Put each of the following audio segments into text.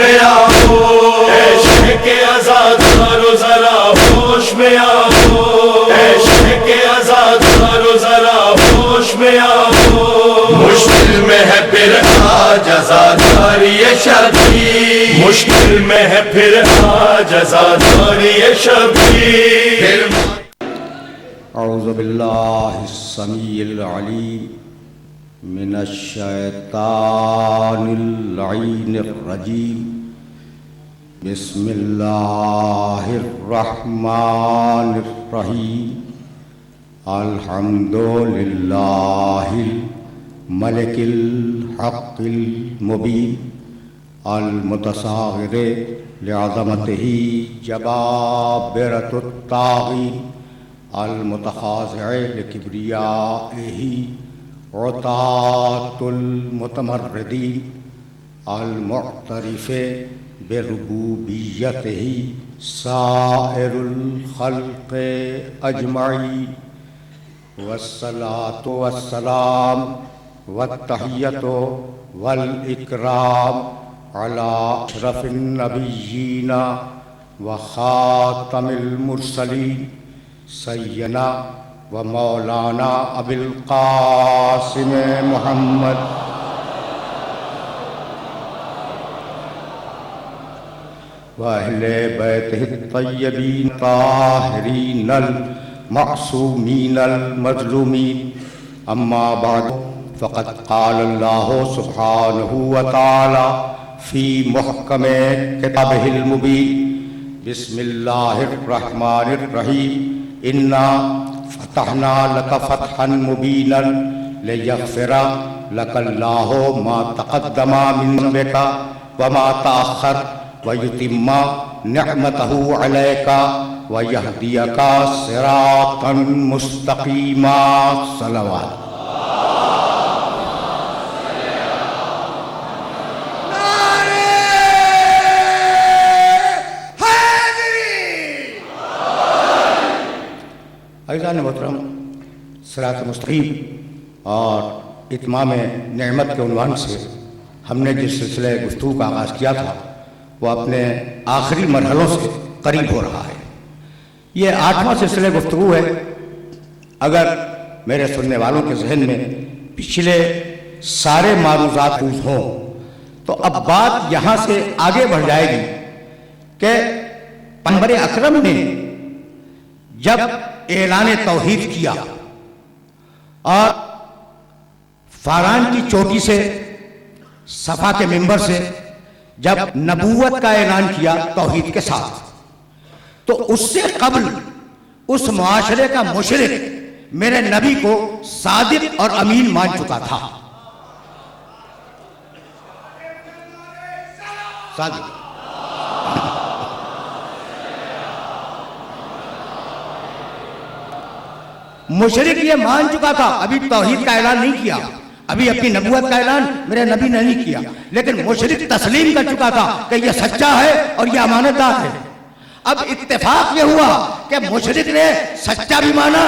में आओ, ऐश के आज़ादारो ज़रा होश में आओ, ऐश के आज़ादारो ज़रा होश में आओ। मुश्किल में है फिर आज आज़ादारी शबीर, मुश्किल में है फिर आज आज़ादारी शबीर। औज़ु बिल्लाहि समीइल अलीम मिनश शैतानिर लईनिर रजीम। बिस्मिल्लाहिर रहमानिर रहीम। अल्हम्दुलिल्लाहिल मलिकिल हक़्क़िल मुबीन। अल मुतसाग़िर लिअज़मतिही जबाबिरतुत ताग़ीन। अल मुतखाज़िअ लिकिब्रियाइही उतातुल मुतमर्रिदीन। अल मुअतरिफ़े बिरुबूबिय्यतिही साइरुल ख़ल्क़ि अजमईन। वस्सलातु वस्सलाम वत्तहिय्यतु वल इकराम अला अशरफिन नबिय्यीना व ख़ातमिल मुरसलीन सय्यदना व मौलाना अबिल क़ासिम मुहम्मद व अहले बैतिहि तय्यबीन ताहिरीनल मअसूमीनल मज़लूमीन। अम्मा बाद फ़क़द क़ाल अल्लाहु सुब्हानहु व तआला फ़ी मुहकमे किताबिहिल मुबीन। बिस्मिल्लाहिर रहमानिर रहीम। इन्ना फ़तहना लक फ़तहन मुबीनन लियग़फ़िरा लकल्लाहु मा तक़द्दमा मिन ज़ंबिका व मा तअख़्ख़र व युतिम्मा निअमतहु अलैका व यहदियका सिरातन मुस्तक़ीमा। सलवात। अज़ीज़ान मोहतरम, सिरात मुस्तक़ीम और इत्माम नेमत के उन्वान से हमने जिस सिलसिले गुफ्तगू का आगाज़ किया था वो अपने आखिरी मरहलों से करीब हो रहा है। ये 8वां सिलसिले गुफ्तगू है। अगर मेरे सुनने वालों के जहन में पिछले सारे मारूज़ात हों तो अब बात यहाँ से आगे बढ़ जाएगी कि पैगंबर अकरम ने जब ऐलान तौहीद किया और फारान की चोटी से सफा के मिंबर से जब नबूवत का ऐलान किया तौहीद के साथ, तो उससे कबल उस मुआशरे का मुशरिक मेरे नबी को सादिक और अमीन मान चुका था। सादिक मुशरिक ये मान चुका था, अभी तौहीद का ऐलान नहीं किया, अभी अपनी नबूवत का ऐलान मेरे नबी ने नहीं किया, लेकिन मुशरिक तस्लीम कर चुका था कि यह सच्चा है और यह अमानतदार है। अब इत्तेफाक ये हुआ कि मुशरिक ने सच्चा भी माना,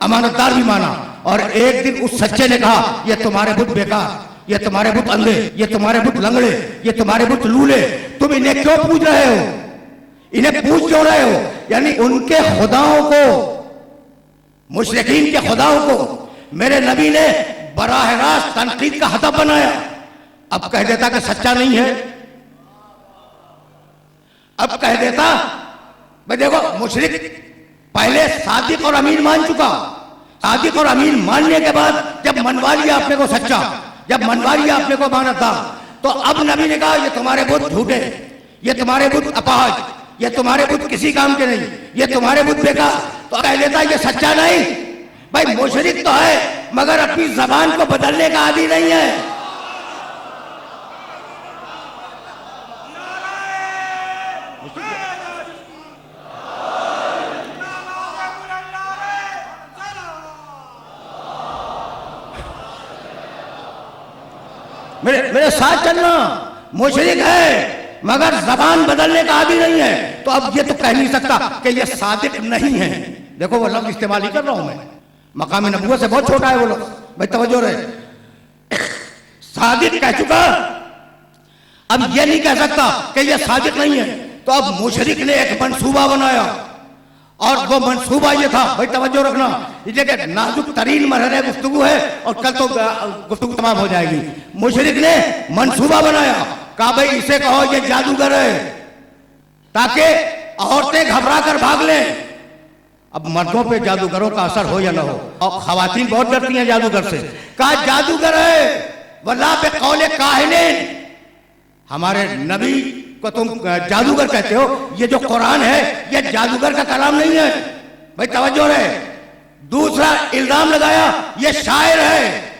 अमानतदार भी माना, और एक दिन उस सच्चे ने कहा ये तुम्हारे बुत बेकार, ये तुम्हारे बुत अंधे, ये तुम्हारे बुत लंगड़े, ये तुम्हारे बुत लूले, तुम इन्हें क्यों पूज रहे हो, इन्हें पूज क्यों रहे हो? यानी उनके खुदाओं को, मुशरिकीन के खुदाओं को मेरे नबी ने बराह रास्त तनकीद का हदफ बनाया। अब कह देता कि सच्चा नहीं है, अब कह देता भाई देखो मुशरिक पहले सादिक और अमीन मान चुका, सादिक और अमीन मानने के बाद जब मनवा लिया अपने को सच्चा, जब मनवा लिया अपने को अमानतदार, तो अब नबी ने कहा ये तुम्हारे बुत झूठे, ये तुम्हारे बुत अपाहज, ये तुम्हारे बुत किसी काम के नहीं, ये तुम्हारे बुत बेकार। तो कह लेता ये सच्चा नहीं। भाई मुशरिक तो है मगर अपनी जबान को बदलने का आदी नहीं है। मेरे साथ चलना, मुशरिक है मगर जबान बदलने का आदी नहीं है। तो अब ये तो कह नहीं सकता कि ये सादिक नहीं है। देखो वो लफ्ज इस्तेमाल ही कर रहा हूं मैं, मकाम नबूवत से बहुत छोटा है वो लोग, भाई तवज्जो रहे। सादिक कह चुका, अब ये नहीं कह सकता कि ये साजिद नहीं है। तो अब मुशरिक ने एक मंसूबा बनाया और वो मंसूबा ये था, भाई तवज्जो रखना, ये कि नाजुक तरीन मरहले गुफ्तगू है और कल तो गुफ्तगू तमाम हो जाएगी। मुशरिक ने मंसूबा बनाया, कहा भाई इसे कहो ये जादूगर है, ताकि औरतें घबरा कर भाग लें। अब मर्दों पे जादूगरों का असर हो या ना हो, और खवातीन बहुत डरती हैं जादूगर से। कहा जादूगर है, वल्लाह पे कौले काहिनीन, हमारे नबी को तुम जादूगर कहते हो, ये जो कुरान है ये जादूगर का कलाम नहीं है। भाई तवज्जो रहे। दूसरा इल्जाम लगाया ये शायर है।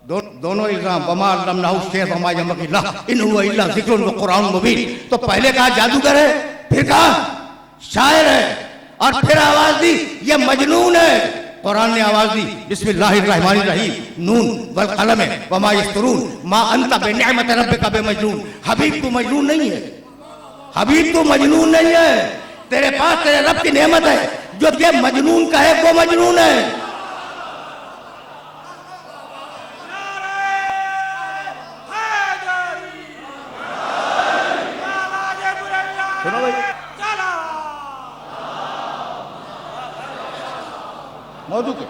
दोनों इल्जाम, वमा अल्लमनाहु शेर वमा यंबग़ी इन हुवा इल्ला ज़िक्रुन व कुरानुन मुबीन। तो पहले कहा जादूगर है, फिर कहा शायर है, और फिर आवाज दी ये मजनून है। कुरान ने आवाज दी बिस्मिल्लाहिर्रहमानिर्रहीम, नून वल कलम वमा यस्तरून मा अंता बिनिअमति रब्बिका बिमजनून। हबीब तू मजनून नहीं है, हबीब तू मजनून नहीं है, तेरे पास तेरे रब की नेमत है। जो ये मजनून का है वो मजनून है। सुनो भाई, मौजू के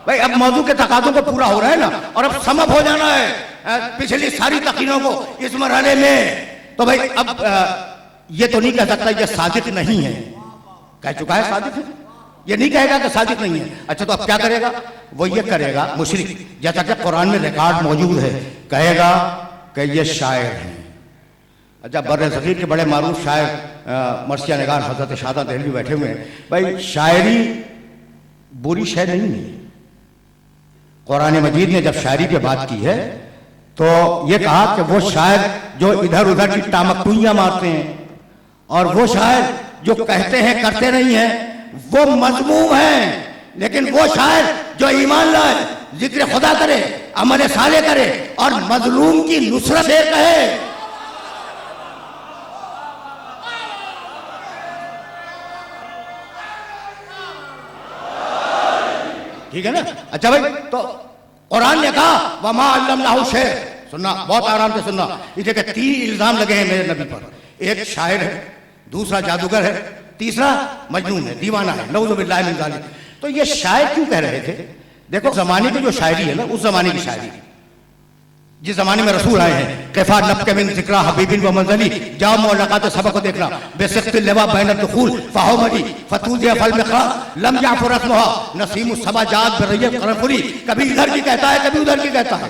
भाई, अब मौजू के तकाज़ों को पूरा हो रहा है ना, और अब समझ हो जाना है पिछली सारी तकीनों को इस मरहले में। तो भाई अब ये तो नहीं कह सकता ये साजिद नहीं है, कह चुका है साजिद है, ये नहीं कहेगा कि साजिद नहीं है। अच्छा तो अब क्या करेगा? वो ये करेगा मुशरिक, जैसा कि कुरान में रिकॉर्ड मौजूद है, कहेगा कि ये शायर हैं। अच्छा, बर्र सगीर के बड़े मारूफ शायर मर्सिया निगार हजरत शादा दहलवी बैठे हुए हैं। भाई शायरी बुरी शय नहीं है। कुरान मजीद ने जब शायरी पे बात की है तो ये कहा कि वो शायर जो इधर उधर की टामकुइयां मारते हैं और वो शायर जो कहते हैं करते नहीं हैं वो मजमूम हैं। लेकिन वो शायर जो ईमान लाए, जिक्र खुदा करे, अमल साले करे और मजलूम की नुसरत से कहे, ठीक है ना। अच्छा भाई, तो कुरान ने कहा वमा अल्लमनाहु शेर, सुनना बहुत आराम से सुनना, इसे के 3 इल्जाम लगे हैं मेरे नबी पर। एक शायर है, दूसरा जादूगर है, तीसरा मजनून है, दीवाना है, नऊज़ु बिल्लाहि मिन ज़ालिक। तो ये शायर क्यों कह रहे थे? देखो जमाने की जो शायरी है ना, उस जमाने की शायरी, जिस जमाने में रसूल आए हैं, कैफा नबके मिन ज़िक्रा हबीबिन व मंज़ली, जाओ मुलाकात सबक को देखना, बेसिख्तिल लवा बैन दुखूल फ़हुमदी फतूज़ फल मिक़रा लम याफ़ुर रस्मुहा नसीम सबा जात बरय्यत करफुरी। कभी इधर की कहता है, कभी उधर की कहता है।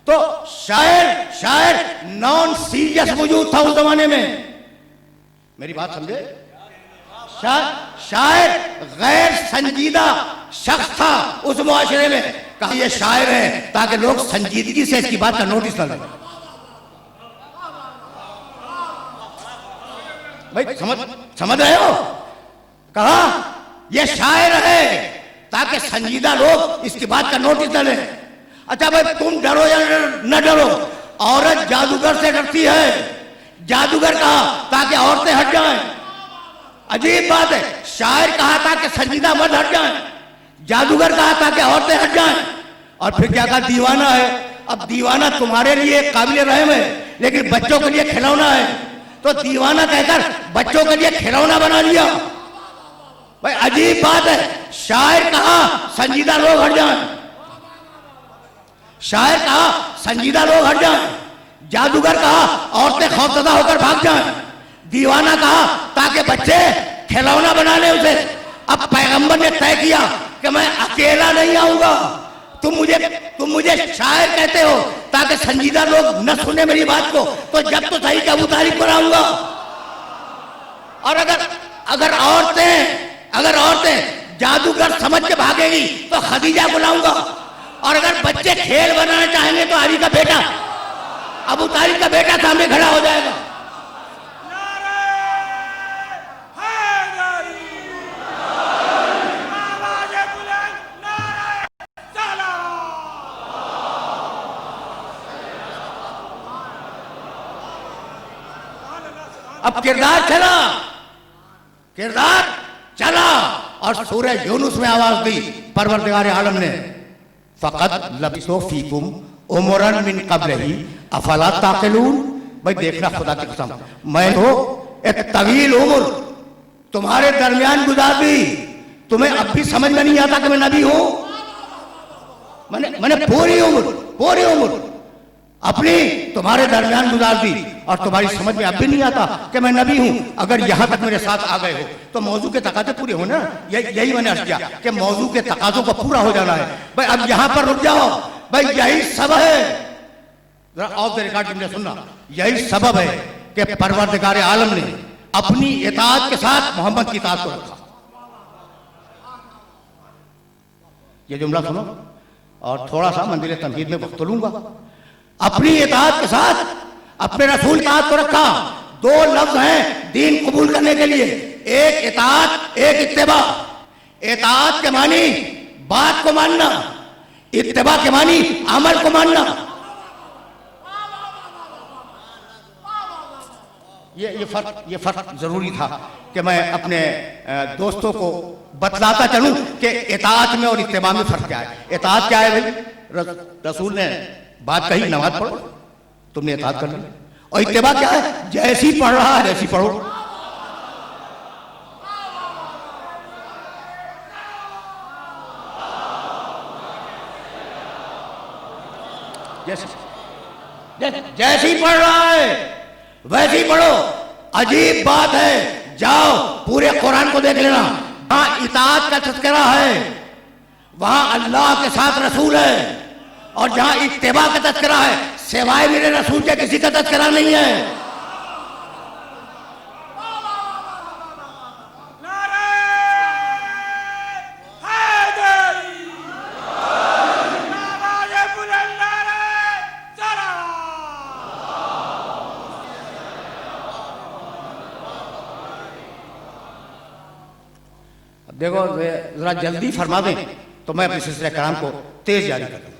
तो शायर नॉन सीरियस वजूद था उस जमाने में, मेरी बात समझे। शायर गैर संजीदा शख्स था उस मुआशरे में। कहा ये शायर है ताकि लोग संजीदगी से इसकी बात का नोटिस न लें। भाई समझ रहे हो? कहा ये शायर है ताकि संजीदा लोग इसकी बात का नोटिस न लें। अच्छा भाई, तुम डरो या न डरो, औरत जादूगर से डरती है। जादूगर कहा ताकि औरतें हट जाएं। अजीब बात है, शायर कहा था कि संजीदा मर्द हट जाएं, जादूगर कहा था कि औरतें हट जाएं, और फिर क्या कहा? दीवाना है। अब दीवाना तुम्हारे लिए काबिल रहम है, लेकिन बच्चों के लिए खिलौना है। तो दीवाना कहकर बच्चों के लिए खिलौना बना लिया। भाई अजीब बात है, शायर कहा संजीदा लोग हट जाएं, शायर कहा संजीदा लोग हट जाएं, जादूगर कहा औरतें खौफजदा होकर भाग जाएं, दीवाना कहा ताकि बच्चे खिलौना बना ले उसे। अब पैगंबर ने तय किया कि मैं अकेला नहीं आऊंगा, तुम मुझे शायर कहते हो ताकि संजीदा लोग न सुने मेरी बात को, तो जब तो सही अबू तालिब पर आऊंगा। और अगर औरतें जादूगर समझ के भागेगी तो खदीजा बुलाऊंगा, और अगर बच्चे खेल बनाना चाहेंगे तो अली का बेटा अबू तालिब का बेटा सामने खड़ा हो जाएगा। अब किरदार चला और सूरह यूनुस में आवाज दी परवरदिगार आलम ने, फ़क़द लबिसू फ़ीकुम उमरन मिन क़ब्लिही अफला ताक़िलून। भाई देखना, खुदा की कसम, मैं तो एक तवील उम्र तुम्हारे दरमियान गुजार दी, तुम्हें अब भी समझ में नहीं आता कि मैं नबी हूं। मैंने पूरी उम्र अपनी तुम्हारे दरमियान गुजार दी और तुम्हारी समझ में अब भी नहीं आता कि मैं नबी हूं। अगर यहां तक मेरे साथ आ गए हो तो मौजू के तकाजे पूरे हो ना। यही मैंने अर्ज किया कि मौजू के तकाजों को पूरा हो जाना है। भाई अब यहां पर रुक जाओ, भाई यही सब है, जरा ऑफ द रिकॉर्ड तुमने सुनना, यही सबब है कि परवरदिगार आलम ने अपनी इताअत के साथ मोहम्मद की इताअत को रखा। ये जुमला सुनो और थोड़ा सा मंजिल तमहीद में वक्त लूंगा। अपनी इताअत के साथ अपने रसूल की इताअत को रखा। दो लफ्ज हैं दीन कबूल करने के लिए, एक इताअत, एक इत्तिबा। इताअत के मानी बात को मानना, इत्तिबा के मानी अमल को मानना। ये फर्क जरूरी था कि मैं अपने दोस्तों को बतलाता चलूं कि इताअत में और इत्तिबा में फर्क क्या है। इताअत क्या है भाई? रसूल ने बात कही, नमाज पढ़ो, तुमने इताअत कर ली। और इत्तिबा क्या है? जैसी पढ़ रहा है वैसी पढ़ो। जैसी पढ़ रहा है वैसे ही पढ़ो। अजीब बात है, जाओ पूरे कुरान को देख लेना, वहां इताअत का तज़किरा है, वहां अल्लाह के साथ रसूल है, और जहां इत्तिबा का तज़किरा है सिवाय मेरे रसूल के किसी का तज़किरा नहीं है। देखो जरा जल्दी फरमा दें तो मैं अपने सिलसिले कराम को तेज जारी कर दूं।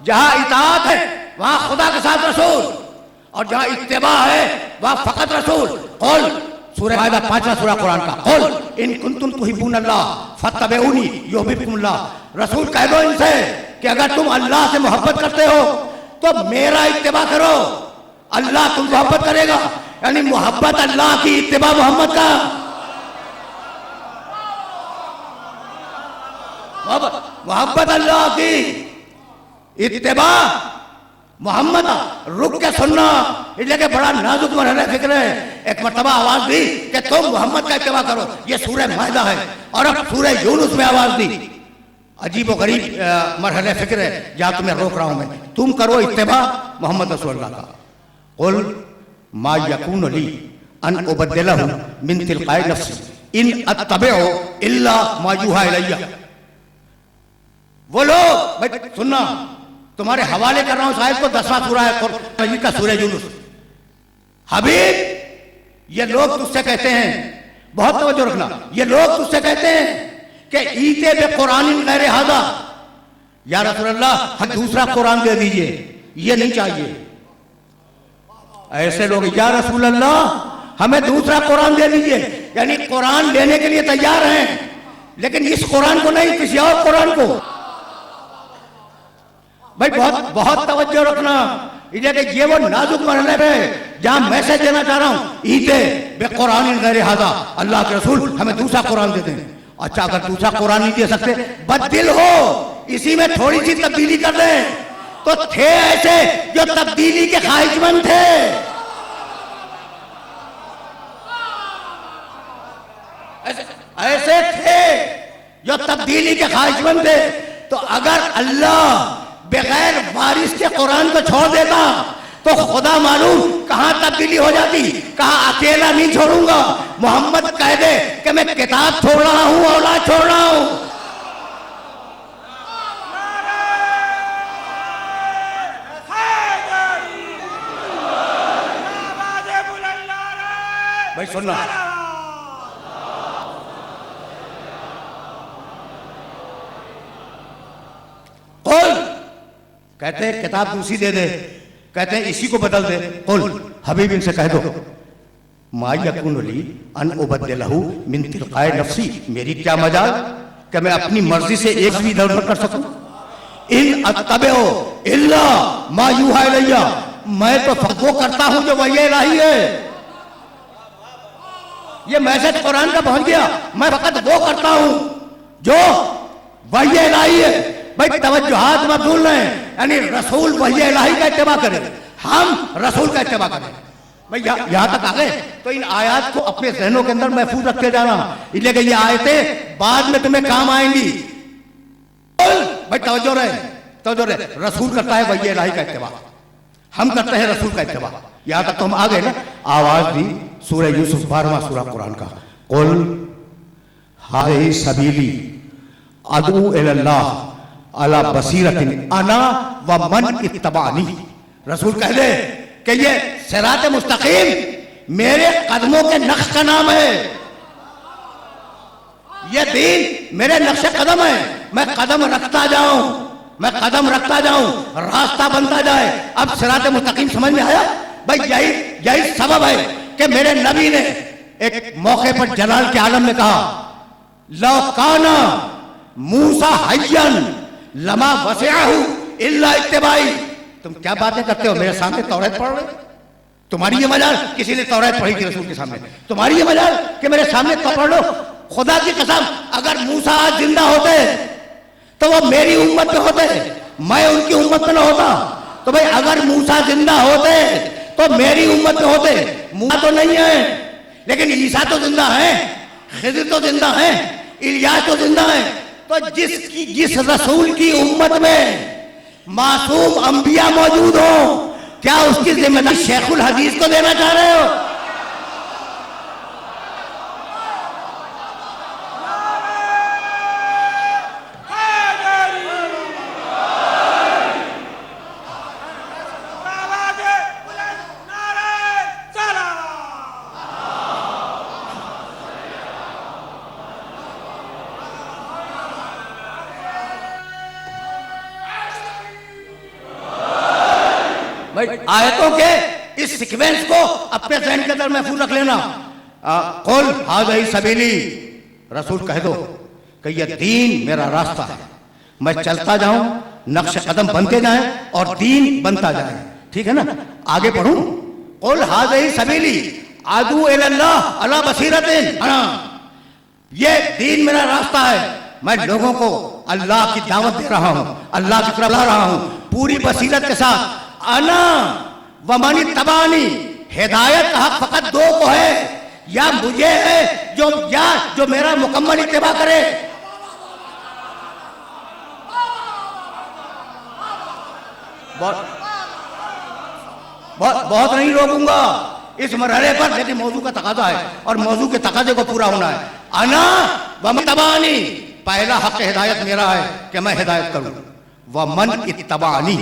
जहां इताअत है वहां खुदा के साथ रसूल, और जहां इत्तिबा है वहां फकत रसूल। क़ुल, सूरह माइदा 5वां सूरह कुरान का, क़ुल इन कुंतुम तुहिब्बून अल्लाह फत्तबिऊनी युहिब्बुकुमुल्लाह। रसूल कह दो इनसे कि अगर तुम अल्लाह से मोहब्बत करते हो तो मेरा इत्तिबा करो, अल्लाह तुम मोहब्बत करेगा। यानी मोहब्बत अल्लाह की, इत्तिबा मोहम्मद का। मोहब्बत अल्लाह की, इत्तिबा मोहम्मद। रुक के सुनना, इसलिए बड़ा नाजुक मरहला फिक्र है। एक मर्तबा आवाज दी कि तुम मोहम्मद का इत्तिबा करो, ये सूरह माइदा है, और अब सूरह यूनुस में आवाज दी। अजीब व गरीब मरहला फिक्र है जहां तुम्हें रोक रहा हूं मैं। तुम करो इत्तिबा मोहम्मद रसूलुल्लाह का। कुल मा यकूनु ली अन उबद्दिलहु मिन तिलकाई नफ्सी इन अत्तबिउ इल्ला मा युहा इलैया। वो लोग, भाई सुनना, तुम्हारे हवाले कर रहा हूं साहिब को 10वां सूरह है का, सूरह यूनुस। हबीब, ये लोग तुझसे कहते हैं, बहुत तवज्जो रखना, ये लोग तुझसे कहते हैं कि ईते बे कुरान गैर हादा, या रसूल अल्लाह हम दूसरा कुरान दे दीजिए, ये नहीं चाहिए। ऐसे लोग, या रसूल अल्लाह हमें दूसरा कुरान दे दीजिए, यानी कुरान लेने के लिए तैयार हैं, लेकिन इस कुरान को नहीं, किसी और कुरान को। भाई बहुत तवज्जो रखना, ये वो नाजुक मरहले पे जहां मैसेज देना चाह रहा हूं, ईते बे कुरान गैर हादा, अल्लाह के रसूल हमें दूसरा कुरान देते हैं। अच्छा, अगर दूसरा कुरान नहीं दे सकते, बददिल हो, इसी में थोड़ी सी तब्दीली कर दें। तो थे ऐसे जो तब्दीली के ख्वाहिशमंद थे, ऐसे थे जो तब्दीली के ख्वाहिशमंद थे। तो अगर अल्लाह बगैर वारिस के कुरान को छोड़ देता तो खुदा मालूम कहां तब्दीली हो जाती। कहा अकेला नहीं छोड़ूंगा, मोहम्मद कह दे कि मैं किताब छोड़ रहा हूं, औलाद छोड़ रहा हूं। भाई सुनना, कुल कहते हैं किताब दूसरी दे दे, कहते हैं इसी को बदल दे। कुल हबीब इनसे कह दो मा यकुन ली अन उबद्दिलहु मिन तिलकाए नफ्सी, मेरी क्या मजाल कि मैं अपनी मर्जी से एक भी इधर उधर कर सकूं। इन अत्तबिउ इल्ला मा यूहा इलैया, मैं तो वो करता हूं जो वही इलाही है। ये मैसेज कुरान का पहुंच गया, मैं फकत वो करता हूं जो वही इलाही है। भाई तवज्जुहात मत भूल रहे हैं, यानी रसूल वही इलाही का इत्तेबा करें, हम रसूल का इत्तेबा करें। भाई यहां तक आ गए तो इन आयत को अपने जहनों के अंदर महफूज रखते जाना, इसलिए कि ये आयतें बाद में तुम्हें काम आएंगी। भाई तवज्जो रहे, रसूल करता है वही इलाही का इत्तेबा, हम करते हैं रसूल का इत्तेबा। यहां तक तो हम आ गए ना। आवाज दी सूरह यूसुफ 12वां सूरा कुरान का, कुल हाज़िही सबीली अदऊ इलल्लाह अला बसीरतिन अना व मन इत्तबानी। रसूल कह दे कि ये सिरात मुस्तकीम मेरे कदमों के नक्श का नाम है, ये दीन मेरे नक्शे कदम है। मैं कदम रखता जाऊं, मैं कदम रखता जाऊं, रास्ता बनता जाए। अब सिरात मुस्तकीम समझ में आया? भाई यही सबब है कि मेरे नबी ने एक मौके पर जलाल के आलम में कहा लौ काना मूसा हय्यन लमा वसिअहु इल्ला इत्तिबाई। तुम क्या बातें करते हो, मेरे सामने तौरात पढ़ रहे, तुम्हारी ये मजाल किसी ने तौरात पढ़ी थी रसूल के सामने, तुम्हारी ये मजाल कि मेरे सामने पढ़ लो। खुदा की कसम अगर मूसा आज जिंदा होते तो वो मेरी उम्मत में होते, मैं उनकी उम्मत में न होता। तो भाई अगर मूसा जिंदा होते तो मेरी उम्मत में होते। मूसा तो नहीं है, लेकिन ईसा तो जिंदा है, खिज़र तो जिंदा है, इलियास तो जिंदा है। तो जिस रसूल की उम्मत में मासूम अंबिया मौजूद हो, क्या उसकी जिम्मेदारी शेखुल हदीस को देना चाह रहे हो? आयतों के इस सीक्वेंस को अपने ज़हन के अंदर महफूज रख लेना। कुल हाज़िही सबीली, रसूल कह दो कि यह दीन मेरा रास्ता है, मैं चलता जाऊं, नक्श कदम बनते जाएं और दीन बनता जाए। ठीक है ना? आगे पढ़ूं, कुल हाज़िही सबीली अदऊ इलल्लाह अला बसीरतिन, ये दीन मेरा रास्ता है, मैं लोगों को अल्लाह की दावत दे रहा हूं, अल्लाह की तरफ ला रहा हूं पूरी बसीरत के साथ। अना वमनी तबानी, हिदायत का हक फकत दो को है, या मुझे है जो मेरा मुकम्मल इत्तिबा करे। बहुत नहीं रोकूंगा इस मरहले पर, लेकिन मौजू का तकाजा है और मौजू के तकाजे को पूरा होना है। अना वमन तबानी, पहला हक हिदायत मेरा है कि मैं हिदायत करूं। वमन इत्तबानी,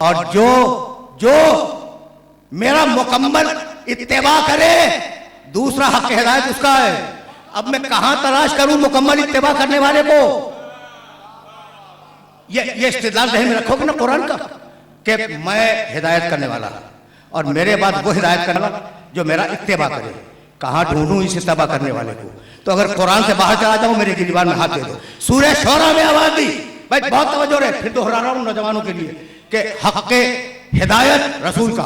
और जो मेरा मुकम्मल इत्तिबा करे, दूसरा हक हिदायत उसका है। अब मैं कहां तलाश करूं मुकम्मल इत्तिबा करने वाले को? ये इस्तिदलाल ज़हन में रखोगे ना कुरान का कि मैं हिदायत करने वाला और मेरे बाद वो हिदायत करने वाला जो मेरा इत्तिबा करे। कहां ढूंढूं इस इत्तिबा करने वाले को? तो अगर कुरान से बाहर चला जाऊं, मेरे गिरबान में हाथ दे दो। सूरह शोरा में आवाज दी, भाई बहुत तवज्जो रहे, फिर दोहरा रहा हूं नौजवानों के लिए कि हक हिदायत रसूल का,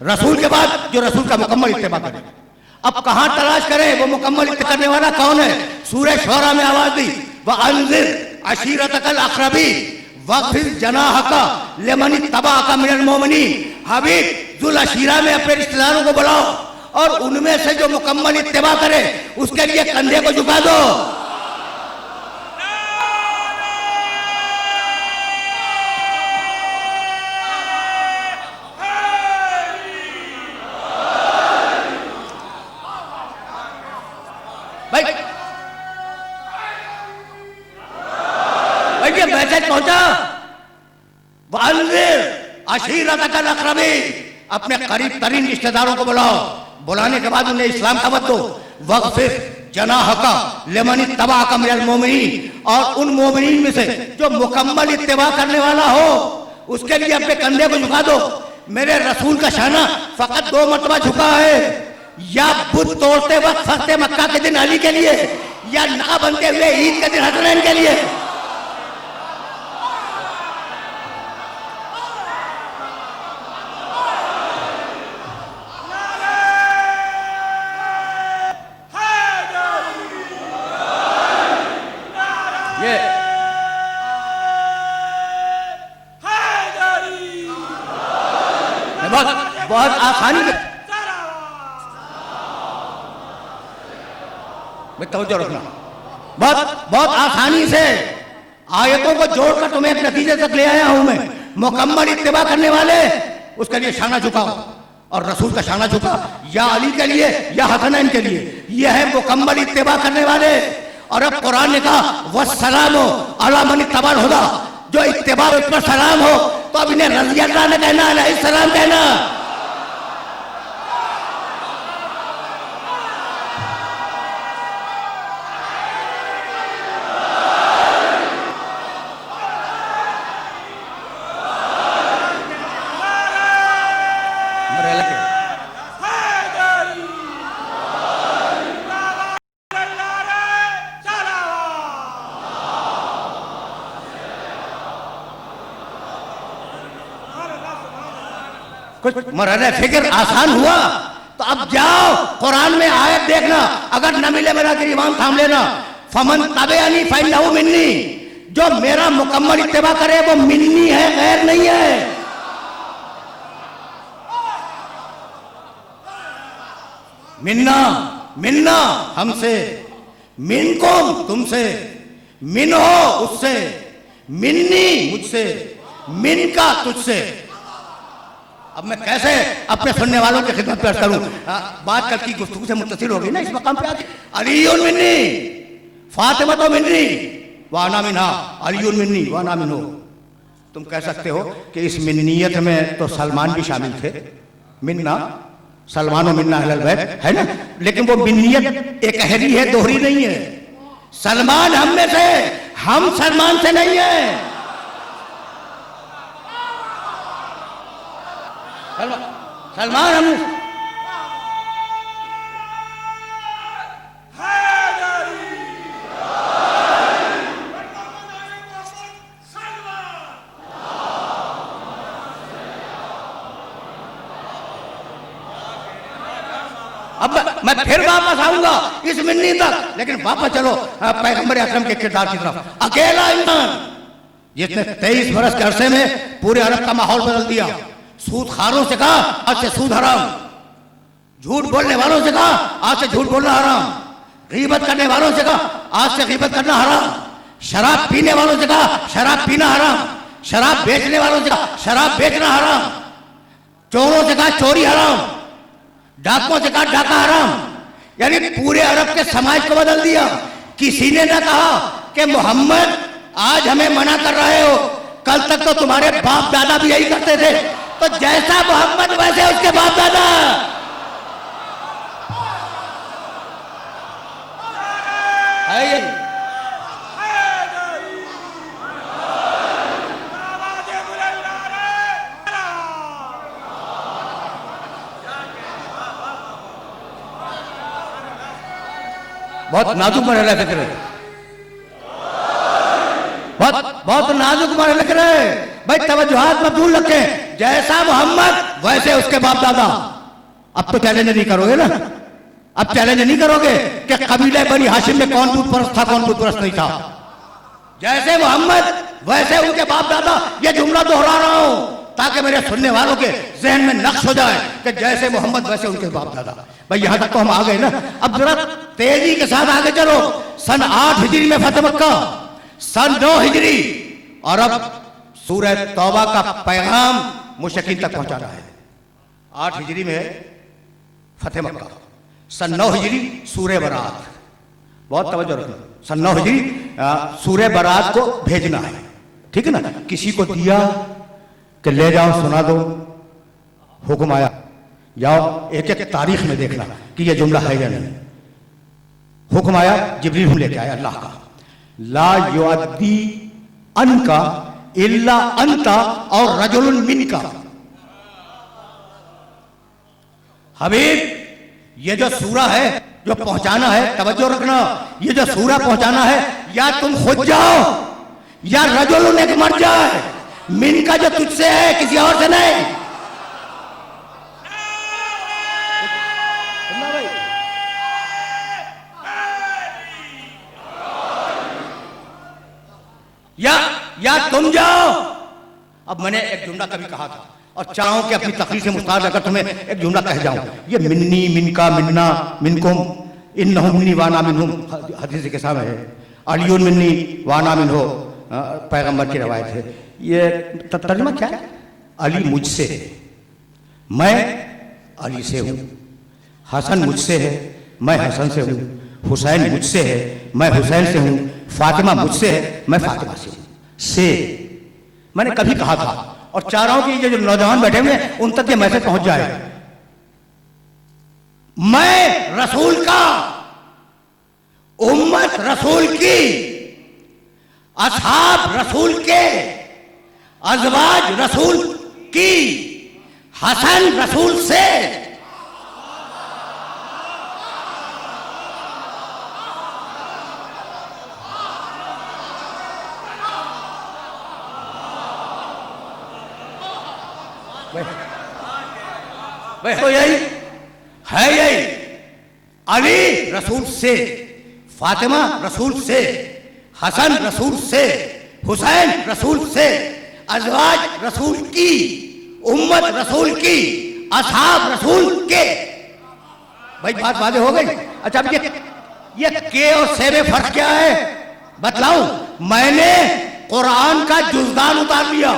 रसूल के बाद जो रसूल का मुकम्मल इत्तिबा करे। अब कहां तलाश करें वो मुकम्मल इत्तिबा करने वाला कौन है? सूरह शोरा में आवाज दी, वअन्ज़िर अशीरतकल अक़रबी वग़्फ़िर जनाहका लिमन इत्तबअका मिनल मोमिनीन। हबीब जुल अशीरा में अपने रिश्तेदारों को बुलाओ और उनमें से जो मुकम्मल इत्तिबा करे उसके लिए कंधे को झुका दो। भाई मैसेज पहुंचा, वअन्ज़िर अशीरतकल अक़रबी, अपने करीब तरीन रिश्तेदारों को बुलाओ। बुलाने के बाद उन्हें इस्लाम का मत दो। वक़्फ़िर जनाहका लिमन इत्तबाअका मिनल मोमिनीन, और उन मोमिनीन में से जो मुकम्मल इत्तिबा करने वाला हो उसके लिए अपने कंधे को झुका दो। मेरे रसूल का शाना फकत 2 मरतबा झुका है, या बुत तोड़ते वक्त फतह मक्का के दिन अली के लिए, या ना बनते हुए ईद के दिन हसनैन के लिए। ये बहुत आसानी से तवज्जो रखना, बहुत आसानी से आयतों को जोड़कर तुम्हें एक नतीजे तक ले आया हूं मैं। मुकम्मल इत्तिबा करने वाले उसके लिए शाना झुकाओ, और रसूल का शाना झुका या अली के लिए या हसनैन के लिए। यह है मुकम्मल इत्तिबा करने वाले। और अब कुरान ने कहा वस्सलाम अला मन इत्तबअल हुदा, जो इत्तिबा उस पर सलाम हो, तो अब इन्हें रज़ी अल्लाह ने कहना, अलैहिस्सलाम कहना। कुछ मरहले फिक्र आसान हुआ तो अब जाओ कुरान में आयत देखना, अगर न मिले मेरा गिरबान थाम लेना। फमन तबअनी फइन्नहु मिन्नी, जो मेरा मुकम्मल इत्तिबा करे वो मिन्नी है, गैर नहीं है। मिन्ना मिन्ना हमसे, मिनकुम तुमसे, मिनहो उससे, मिन्नी मुझसे, मिनका तुझसे। अब मैं कैसे अपने सुनने वालों की खिदमत पेश करूं? बात कल की गुफ्तगू से मुत्तसिल होगी ना इस मकाम पे आके। अलीयुन मिन्नी फातिमा तो मिन्नी व अना मिन्हा, अलीयुन मिन्नी व अना मिन्हु। तुम कह सकते हो कि इस मिन्नियत में तो सलमान भी शामिल थे। मिन्ना सलमान व मिन्ना अहलल बैत है ना, लेकिन वो मिन्नियत एक अहरी है, दोहरी नहीं है। सलमान हम में से, हम सलमान से नहीं है। सलमान हम अब मैं फिर वापस आऊंगा इस मिन्नी तक, लेकिन वापस चलो पैगंबर अकरम के किरदार की तरफ। अकेला इंसान जिसने 23 बरस के अरसे में पूरे अरब का माहौल बदल दिया। सूद खारों से कहा आज से सूद हराम, झूठ बोलने वालों से कहा आज से झूठ बोलना हराम, गीबत करने वालों से कहा आज से गीबत करना हराम, शराब पीने वालों से कहा शराब पीना हराम, शराब बेचने वालों से कहा शराब बेचना हराम, चोरों से कहा चोरी हराम, डाकुओं से कहा डाका हराम। यानी पूरे अरब के समाज को बदल दिया। किसी ने ना कहा कि मोहम्मद आज हमें मना कर रहे हो, कल तक तो तुम्हारे बाप दादा भी यही करते थे, तो जैसा मोहम्मद वैसे उसके बाप दादा। बहुत नाजुक मरहला फिक्र है, बहुत नाजुक मरहला फिक्र है भाई। तवज्जुहात मबदूल रखें, जैसा मोहम्मद वैसे उसके बाप दादा। अब तो चैलेंज नहीं करोगे ना, अब चैलेंज नहीं करोगे कि कबीले बनी हाशिम में कौन दूध परस्त था कौन दूध परस्त नहीं था। जैसे मोहम्मद वैसे उनके बाप दादा। ये जुमला दोहरा रहा हूं ताकि मेरे सुनने वालों के जहन में नक्श हो जाए कि जैसे मोहम्मद वैसे उनके बाप दादा। भाई यहां तक तो हम आ गए ना, अब जरा तेजी के साथ आगे चलो। सन 8 हिजरी में फतेह मक्का, सन 9 हिजरी, और अब सूरह तौबा का पैगाम मुशरिकीन तक पहुंचाना है। 8 हिजरी में फतेह मक्का, सन 9 हिजरी सूरह बरात। बहुत तवज्जो रखना, सन 9 हिजरी सूरह बरात को भेजना है, ठीक है ना। किसी को दिया कि ले जाओ सुना दो, हुक्म आया जाओ एक एक तारीख में देखना कि यह जुमला है या नहीं। हुक्म आया, जिब्रील लेके आया अल्लाह का, ला युअद्दी अनका इल्ला अंता और रजुलुन मिनका। हबीब, ये जो सूरा है जो पहुंचाना है, तवज्जो रखना, ये जो सूरा पहुंचाना है, या तुम खुद जाओ या रजुलुन एक मर जाए, मिनका जो तुझसे है किसी और से नहीं। या तुम जाओ। अब मैंने एक जुमला कभी कहा था और चाहूं कि अपनी तकरीर से मुस्ताद अगर तुम्हें एक जुमला कह जाऊं, ये मिन्नी मिनका मिन्ना मिनकुम इन्नहुम मिन्नी वाना मिनहुम हदीस के सामने है, अलियुन मिन्नी वाना मिनहु पैगंबर की रवायत है। ये तर्जुमा क्या है? अली मुझसे है, मैं अली से हूं, हसन मुझसे है, मैं हसन से हूं, हुसैन मुझसे है, मैं हुसैन से हूं, फातिमा मुझसे है, मैं फातिमा से हूं। से मैंने कभी कहा था और चाह रहा हूं कि ये जो नौजवान बैठे हुए हैं उन तक ये मैसेज पहुंच जाए। मैं रसूल का, उम्मत रसूल की, असहाब रसूल के, अज़वाज रसूल की, हसन रसूल से। तो यही है, यही अली रसूल से, फातिमा रसूल से, हसन रसूल से, हुसैन रसूल से, अज़वाज रसूल की, उम्मत रसूल की, असहाब रसूल के। भाई बात वादे हो गई। अच्छा, अब ये के और से में फर्क क्या है बतलाऊं? मैंने कुरान का जुज़दान उतार लिया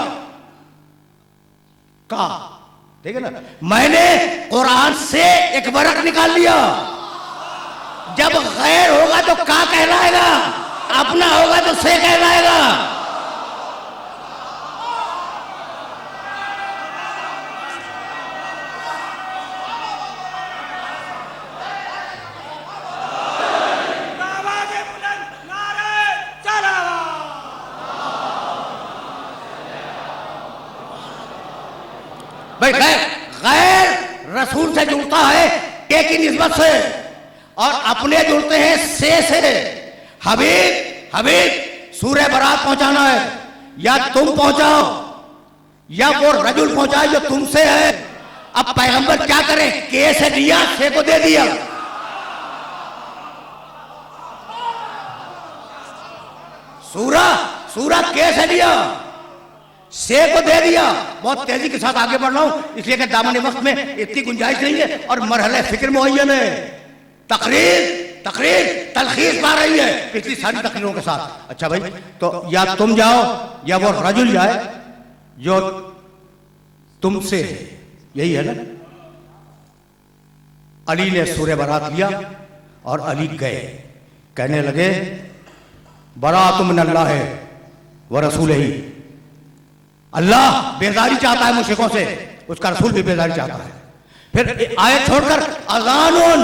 का, ठीक है ना, मैंने कुरान से एक बरक निकाल लिया। जब गैर होगा तो का कहलाएगा, अपना होगा तो से कहलाएगा। भाई गैर रसूल से जुड़ता है के की निस्बत से और अपने जुड़ते हैं से। हबीब सूरह बरात पहुंचाना है, या तुम पहुंचाओ या वो रजुल पहुंचाए जो तुमसे है। अब पैगंबर क्या करें? के से दिया, से को दे दिया। सूरा के से दिया, से को दे दिया। बहुत तेजी के साथ आगे बढ़ रहा हूं इसलिए कि दामन वक्त में इतनी गुंजाइश नहीं है और मरहले फिक्र मुअय्यन है। तकरीर तलखीस पा रही है पिछली सारी तकरीरों के साथ। अच्छा भाई, तो या तुम जाओ या वो रजुल जाए जो तुमसे है, यही है ना। अली ने सूरह बरात लिया और अली गए, कहने लगे बराअतु मिनल्लाह व रसूलिही। अल्लाह बेजारी चाहता है मुशरिकों से, उसका रसूल भी बेजारी चाहता है। फिर आयत छोड़कर अज़ानुन,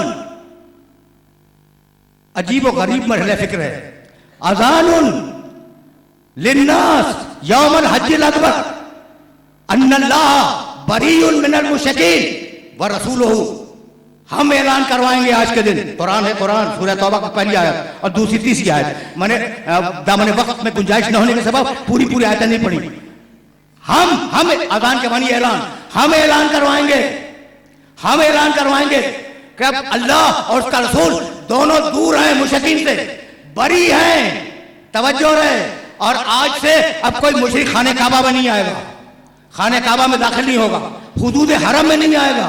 अजीब और गरीब मरहले फिक्र है। अज़ानुन लिन्नास यौमल हज्जिल अकबर अन्नल्लाह बरीउन मिनल मुशरिकीन व रसूलुहु। हम ऐलान करवाएंगे आज के दिन। कुरान है, कुरान सूरह तौबा की पहली आयत और दूसरी तीसरी आयत। मैंने दामन वक्त में गुंजाइश न होने के सबब पूरी आयतें नहीं पढ़ी। हम अज़ान के मानी ऐलान, हम ऐलान करवाएंगे कि अब अल्लाह और उसका रसूल दोनों दूर हैं, मुशरिकीन से बरी हैं। तवज्जो रहे। और आज से अब कोई मुशरिक खाने काबा में नहीं आएगा, खाने काबा में दाखिल नहीं होगा, हुदूद हरम में नहीं आएगा।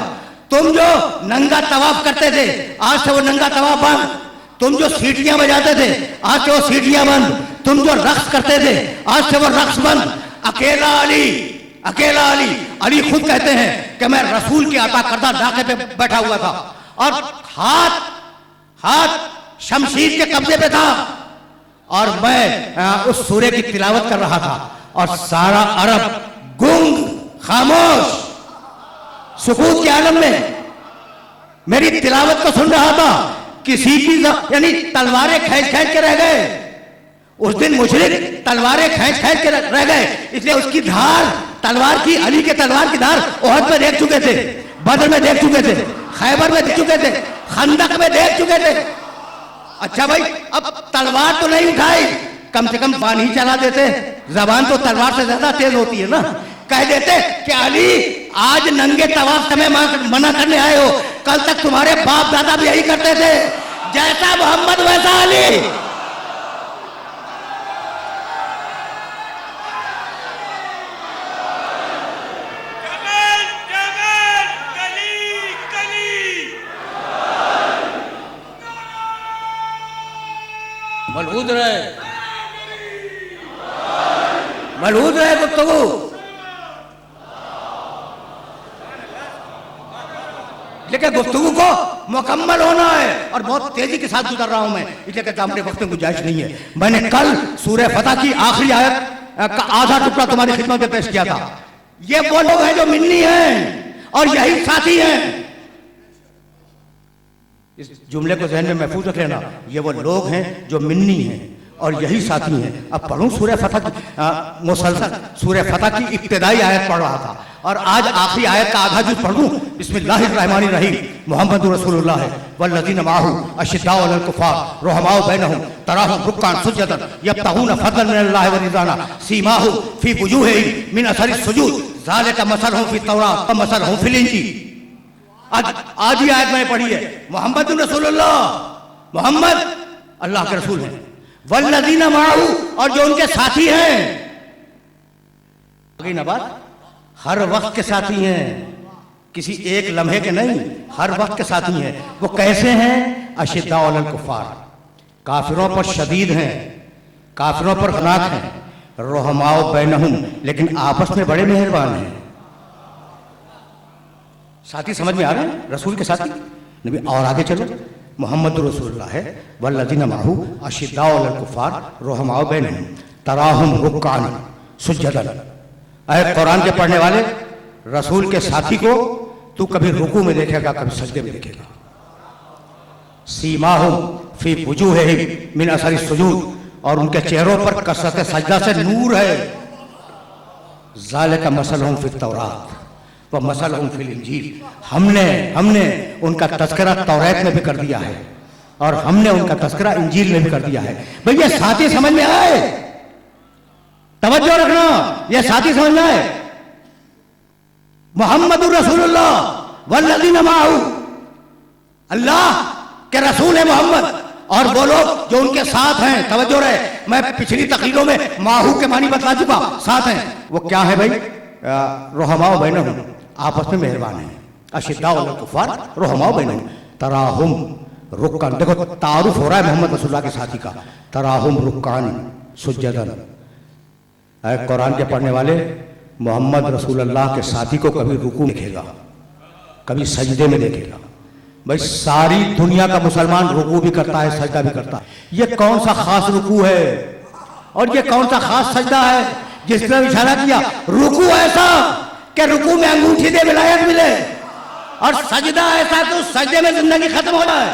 तुम जो नंगा तवाफ करते थे आज से वो नंगा तवाफ बंद। तुम जो सीटियां बजाते थे आज से वो सीटियां बंद। तुम जो रक्स करते थे आज से वो रक्स बंद। अकेला अली अली खुद कहते हैं कि मैं रसूल के अता करदा नाके पे बैठा हुआ था और हाथ शमशीर के कब्जे पे था और मैं उस सूरे की तिलावत कर रहा था और सारा अरब गुंग खामोश। सुकूत के आलम में मेरी तिलावत को सुन रहा था, किसी की यानी तलवारें खींच खींच के रह गए। उस दिन मुशरिक तलवारें खींच खींच के रह गए, इसलिए उसकी धार तलवार की, अली के तलवार की धार ओहद में देख चुके थे, बदर में देख चुके थे, खैबर में देख चुके थे, खंदक में देख चुके थे। अच्छा भाई, अब तलवार तो नहीं उठाई, कम से कम पानी चला देते, जबान तो तलवार से ज्यादा तेज होती है ना। कह देते कि अली आज नंगे तवाफ समय मना करने आए हो, कल तक तुम्हारे बाप दादा भी यही करते थे, जैसा मोहम्मद वैसा अली। मलहूद रहे गुफ्तगू। लेकिन गुफ्तगू को मुकम्मल होना है और बहुत तेजी के साथ गुजर रहा हूं मैं, इसलिए सामने वक्त में गुंजाइश नहीं है। मैंने कल सूरह फतह की आखिरी आयत का आधा टुकड़ा तुम्हारी खिदमत में पेश किया था। ये वो लोग हैं जो मिन्नी हैं और यही साथी हैं। इस जुमले को जहन में महफूज रख लेना, ये वो लोग हैं जो मिन्नी हैं और यही साथी हैं। अब पढ़ूं सूरह फतह की, मुसलसल सूरह फतह की इब्तिदाई आयत पढ़ रहा था और आज आखिरी आयत का आधा जुज़ पढ़ूं। बिस्मिल्लाहिर्रहमानिर्रहीम। मुहम्मदुर रसूलुल्लाह वल्लज़ीना माअहु अशिद्दाउ अलल कुफ़ार रुहमाउ बैनहुम तराहुम रुक्कान सुज्जदन यब्तगूना फज़लन मिनल्लाहि व रिज़वाना सीमाहुम फ़ी वुजूहिहिम मिन असरिस सुजूद ज़ालिका मसलहुम फ़ी तौरात व मसलहुम फ़िल इंजील। आज ही आयत मैंने पढ़ी है। मोहम्मद रसूलुल्लाह, मोहम्मद अल्लाह के रसूल हैं, वल्लज़ीना माअहु और जो उनके साथी हैं। ना बात, हर वक्त के साथी हैं, किसी एक लम्हे के नहीं, हर वक्त के साथी हैं। वो कैसे हैं? अशिद्दाउ अलल कुफ़ार, काफिरों पर शदीद हैं, काफिरों पर खनाक हैं। रुहमाउ बैनहुम, लेकिन आपस में बड़े मेहरबान हैं। साथी समझ में आ रहे हैं? रसूल के साथी नबी। और आगे चलो, मोहम्मद रसूलुल्लाह है वल्लज़ीना माअहु अशिद्दाउ अलल कुफ़ार रुहमाउ बैनहुम तराहुम रुक्कान सुज्जदन। ऐ कुरान के पढ़ने वाले, रसूल के साथी को तू कभी रुकू में देखेगा, कभी सजदे में देखेगा। सीमाहुम फी वुजूहिहिम मिन असरिस सुजूद, और उनके चेहरों पर कसरत सजदा से नूर है। ज़ालिका मसलहुम फित तौरात व मसलहुम फिल इंजील। हमने उनका तज़किरा तौरात में भी कर दिया है और हमने उनका तज़किरा इंजील में भी कर दिया है। भैया साथी समझ में आए? तवज्जो रखना, ये साथी समझ में आए? मुहम्मदुर रसूलुल्लाह वल्लज़ीना माअहु, अल्लाह के रसूल है मोहम्मद और वो लोग जो उनके साथ हैं। तवज्जो रहे, मैं पिछली तकरीरों में माहू के मानी बतला चुका, साथ हैं। वो क्या है भाई? रुहमाउ बैनहुम, आपस में मेहरबान है। अशिद्दाउ अलल कुफ़ार रुहमाउ बैनहुम तराहुम रुक्कान। देखो तारुफ हो रहा है मोहम्मद रसूलुल्लाह के साथी का। तराहुम रुक्कान सुज्जदन। कुरान के पढ़ने वाले, मोहम्मद रसूलुल्लाह के साथी को कभी रुकू देखेगा, कभी सजदे में देखेगा। भाई सारी दुनिया का मुसलमान रुकू भी करता है, सजदा भी करता है। ये कौन सा खास रुकू है और ये कौन सा खास सजदा है जिसने इशारा किया? रुकू ऐसा कि रुकू में अंगूठी दे विलायत मिले और सजदा ऐसा तो सजदे में जिंदगी खत्म हो जाए।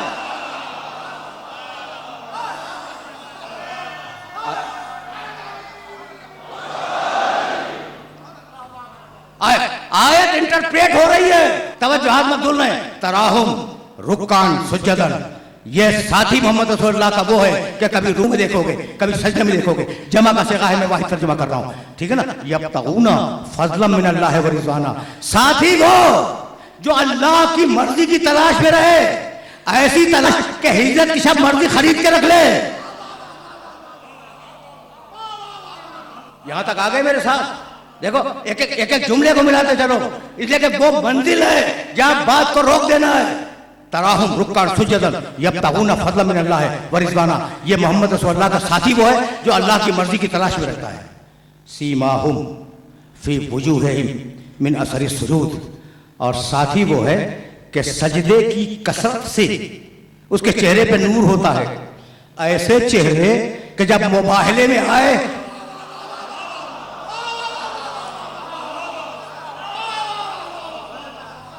आयत इंटरप्रेट हो रही है, तवज्जो हाथ मत भूलना है। तराहुम रुक्कान सुज्जदन, ये साथी मोहम्मद रसूलुल्लाह का वो है कि कभी रूह में देखोगे, कभी सजदे में देखोगे। जमा का सिगा है, मैं वाहिद तर्जुमा कर रहा हूं, ठीक है ना। यब्तगूना फज़लन मिनल्लाहि व रिज़वाना, साथी वो जो अल्लाह की मर्जी की तलाश में रहे, ऐसी तलाश कि हिजरत की सब मर्जी खरीद के रख ले। यहां तक आ गए मेरे साथ? देखो एक एक जुमले को मिलाते चलो, इसलिए कि वो मंजिल है जहां बात को रोक देना है। तराहुम रुक्कान सुज्जदन यब्तगूना फज़लन मिनल्लाहि व रिज़वाना, ये मोहम्मद रसूलुल्लाह का साथी वो है जो अल्लाह की मर्जी की तलाश में रहता है। सीमाहुम फी वुजूहिहिम मिन असरिस सुजूद, और साथी वो है कि सजदे की कसरत से उसके चेहरे पे नूर होता है। ऐसे चेहरे कि जब मुबाहले में आए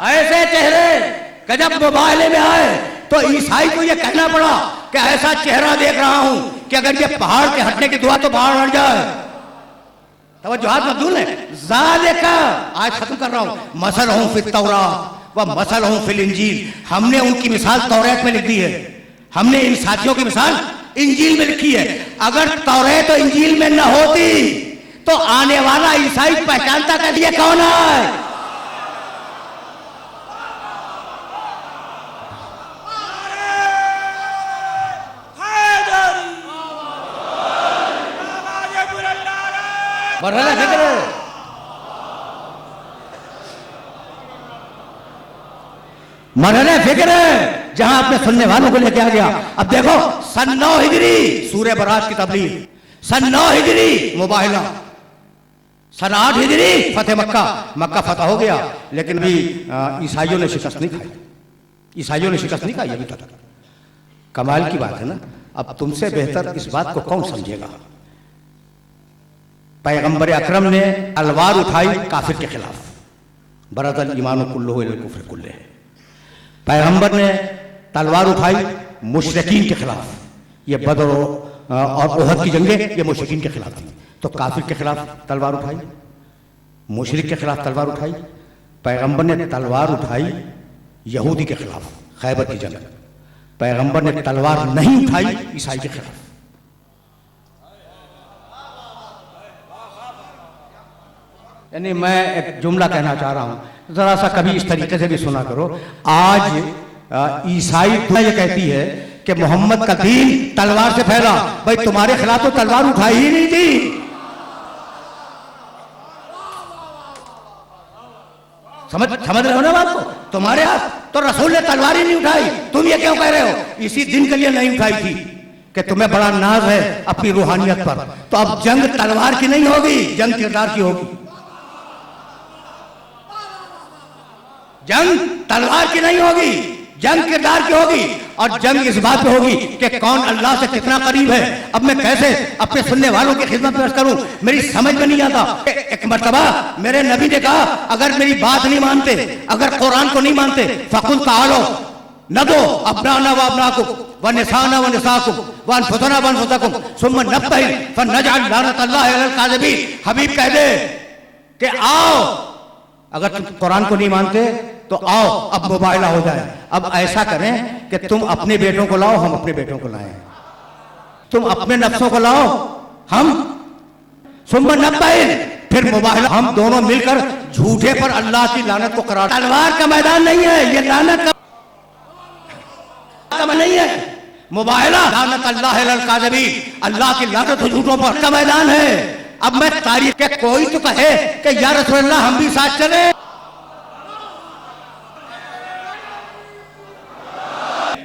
ऐसे चेहरे कि जब मोबाइल में आए तो ईसाई को ये कहना पड़ा कि ऐसा चेहरा देख रहा हूं कि अगर ये पहाड़ के हटने की दुआ तो पहाड़ हट जाए। तवज्जुहात मबदूल है। ज़ालिका, आज खत्म कर रहा हूं, मसलहुम फित तौरात व मसलहुम फिल इंजील। हमने उनकी मिसाल तौरात में लिख दी है, हमने इन साथियों की मिसाल इंजील में लिखी है। अगर तौरात तो इंजील में न होती तो आने वाला ईसाई पहचानता कर लिए कौन है। मरहला फिक्र मरहला फिक्र जहां अपने सुनने वालों को लेके आ गया। अब देखो सन 9 हिजरी सूरह बरात की तबलीग, सन 9 हिजरी मुबाहिला, सन 8 हिजरी फतेह मक्का, मक्का फतह हो गया। लेकिन अभी ईसाइयों ने शिकस्त नहीं खाई, ईसाइयों ने शिकस्त नहीं खाई अभी तक। कमाल की बात है ना। अब तुमसे बेहतर इस बात को कौन समझेगा। पैगंबर अकरम ने तलवार उठाई काफिर के खिलाफ, बरदल ईमान कुल्लुहु इलल कुफ्र कुल्लिह। पैगंबर ने तलवार उठाई मुशरिकीन के खिलाफ, ये बदर और ओहद की जंगें ये मुशरिकीन के खिलाफ थी। तो काफिर के खिलाफ तलवार उठाई, मुशरिक के खिलाफ तलवार उठाई। पैगंबर ने तलवार उठाई यहूदी के खिलाफ, खैबर की जंग। पैगंबर ने तलवार नहीं उठाई ईसाई के खिलाफ। यानी मैं एक जुमला कहना चाह रहा हूं, जरा सा कभी इस तरीके से भी सुना करो। आज ईसाई ये कहती है कि मोहम्मद का दीन तलवार से फैला। भाई तुम्हारे खिलाफ तो तलवार उठाई ही नहीं थी। समझ रहे हो ना बात को। तुम्हारे हाथ तो रसूल ने तलवार ही नहीं उठाई, तुम ये क्यों कह रहे हो इसी दिन के लिए नहीं उठाई थी कि तुम्हें बड़ा नाज है अपनी रूहानियत पर। तो अब जंग तलवार की नहीं होगी, जंग किरदार की होगी। जंग तलवार की नहीं होगी, जंग किरदार की होगी। और जंग इस बात पे होगी कि कौन अल्लाह से कितना करीब है। अब मैं कैसे अपने सुनने वालों की खिदमत पेश करूं, मेरी समझ में नहीं आता। एक मर्तबा मेरे नबी ने कहा अगर मेरी बात नहीं मानते, अगर कुरान को नहीं मानते, फकुल तालो न दो अबनाना व अबनाकुम व निसाना व निसाकुम व अनफुसना व अनफुसकुम सुम्मा नब्तहिल फनजअल लानतल्लाहि अलल काज़िबीन। हबीब कह दे कि आओ, अगर तुम कुरान को नहीं मानते तो आओ अब मुबाहिला हो जाए। अब ऐसा करें कि तुम अपने बेटों को लाओ, हम अपने बेटों को लाएं, तुम अपने नफ्सों को लाओ, हम सुम्मा नब्तहिल, फिर मुबाहिला, हम दोनों मिलकर झूठे पर अल्लाह की लानत को करार। तलवार का मैदान नहीं है ये, लानत का नहीं है मुबाहिला। लानत अल्लाह अलल काज़िबीन, अल्लाह की लानत झूठों पर का मैदान है। अब मैं तारीख के कोई तो कहे कि या रसूल अल्लाह हम भी साथ चले।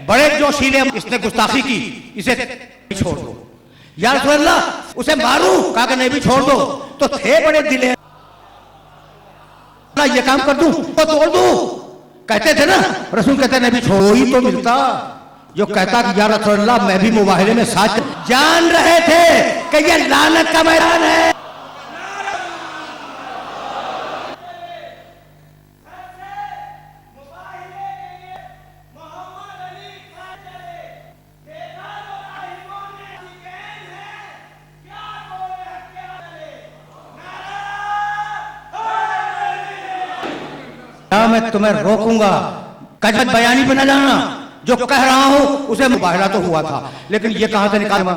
बड़े जोशीले इसने गुस्ताखी की, इसे छोड़ दो। या रसूल अल्लाह उसे मारूं, कहा कि नहीं भी छोड़ दो। तो थे बड़े दिले, ये काम कर दूं तो तोड़ दूं, कहते थे ना। रसूल कहते नहीं भी छोड़ो ही तो मिलता जो कहता कि या रसूल अल्लाह मैं भी मुबाहिले में साथ। जान रहे थे कि ये लानत का मैदान है। मैं तुम्हें रोकूंगा, कजत बयानी पे न जाना। जो कह रहा हूं उसे मुबाहिला तो हुआ था, लेकिन ये कहां से निकाला।